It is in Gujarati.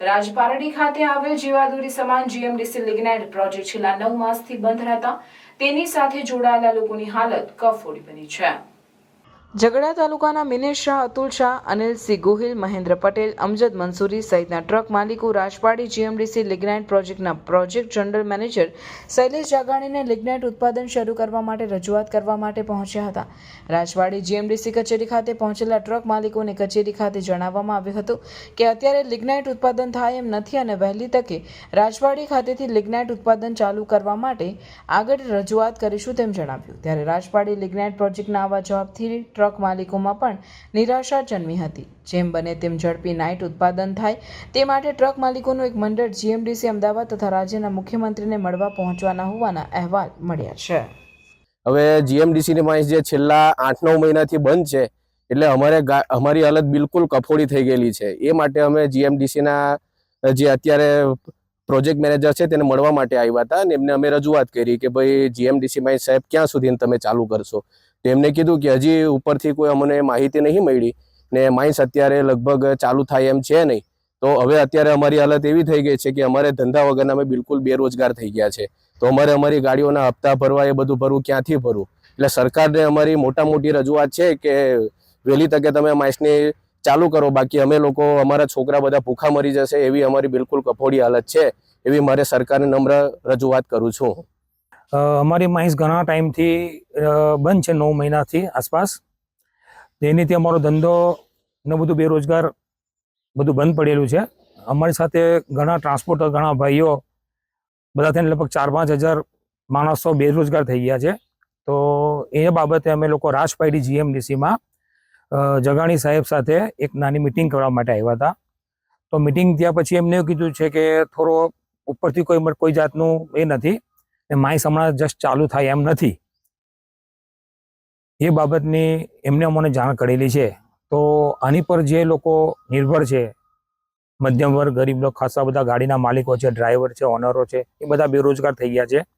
રાજપારડી ખાતે આવેલ જીવાદોરી સમાન જીએમડીસી લિગ્નાઇટ પ્રોજેક્ટ છેલ્લા 9 માસથી બંધ રહેતા તેની સાથે જોડાયેલા લોકોની હાલત કફોડી બની છે। ઝઘડા તાલુકાના મિનેશ શાહ, અતુલ શાહ, અનિલસિંહ ગોહિલ, મહેન્દ્ર પટેલ, અમજદ મંસૂરી સહિતના ટ્રક માલિકો રાજપારડી જીએમડીસી લિગ્નાઇટ પ્રોજેક્ટના પ્રોજેક્ટ જનરલ મેનેજર શૈલેષ જાગાણીને લિગ્નાઇટ ઉત્પાદન શરૂ કરવા માટે રજૂઆત કરવા માટે પહોંચ્યા હતા। રાજપારડી જીએમડીસી કચેરી ખાતે પહોંચેલા ટ્રક માલિકોને કચેરી ખાતે જણાવવામાં આવ્યું હતું કે અત્યારે લિગ્નાઇટ ઉત્પાદન થાય એમ નથી અને વહેલી તકે રાજપારડી ખાતેથી લિગ્નાઇટ ઉત્પાદન ચાલુ કરવા માટે આગળ રજૂઆત કરીશું તેમ જણાવ્યું। ત્યારે રાજપારડી લિગ્નાઇટ પ્રોજેક્ટના આવા જવાબથી ટ્રક માલિકોમાં પણ નિરાશા જન્મી હતી। જેમ બને તેમ ઝડપી નાઇટ ઉત્પાદન થાય તે માટે ટ્રક માલિકોનું એક મંડળ જીએમડીસી અમદાવાદ તથા રાજ્યના મુખ્યમંત્રીને મળવા પહોંચવાના હોવાના અહેવાલ મળ્યા છે। હવે જીએમડીસીની માહિતી જે છેલ્લા 8-9 મહિનાથી બંધ છે એટલે અમારી હાલત બિલકુલ કફોડી થઈ ગયેલી છે। એ માટે અમે જીએમડીસીના જે અત્યારે પ્રોજેક્ટ મેનેજર છે તેને મળવા માટે આવ્યા હતા અને એમને અમે રજૂઆત કરી કે ભાઈ જીએમડીસી સાહેબ ક્યાં સુધી તમે ચાલુ કરશો। એમને કીધું કે હજી ઉપરથી કોઈ અમને માહિતી નહીં મળી ને માઇન્સ અત્યારે લગભગ ચાલુ થાય એમ છે નહીં। તો હવે અત્યારે અમારી હાલત એવી થઈ ગઈ છે કે અમારે ધંધા વગરના અમે બિલકુલ બેરોજગાર થઈ ગયા છે। તો અમારે અમારી ગાડીઓના હપ્તા ભરવા એ બધું ભરવું ક્યાંથી ભરવું। એટલે સરકારને અમારી મોટી રજૂઆત છે કે વહેલી તકે તમે માઇન્સને ચાલુ કરો, બાકી અમે લોકો અમારા છોકરા બધા ભૂખા મરી જશે એવી અમારી બિલકુલ કફોડી હાલત છે। એવી મારે સરકારને નમ્ર રજૂઆત કરું છું। અમારી માઇન્સ ઘણા ટાઈમથી બંધ છે, 9 મહિનાથી આસપાસ। તેનીથી અમારો ધંધો ને બધું બેરોજગાર બધું બંધ પડેલું છે। અમારી સાથે ઘણા ટ્રાન્સપોર્ટર, ઘણા ભાઈઓ બધા થઈને લગભગ 4-5 હજાર માણસો બેરોજગાર થઈ ગયા છે। તો એ બાબતે અમે લોકો રાજપારડી જીએમડીસીમાં જગાણી સાહેબ સાથે એક નાની મિટિંગ કરવા માટે આવ્યા હતા। તો મિટિંગ થયા પછી એમને એવું કીધું છે કે થોડો ઉપરથી કોઈ જાતનું એ નથી, માઇન્સ હમણાં જસ્ટ ચાલુ થાય એમ નથી। એ બાબતની એમને અમને જાણ કરેલી છે। તો આની પર જે લોકો નિર્ભર છે, મધ્યમ વર્ગ, ગરીબ લોકો, ખાસા બધા ગાડીના માલિકો છે, ડ્રાઈવર છે, ઓનરો છે, એ બધા બેરોજગાર થઈ ગયા છે।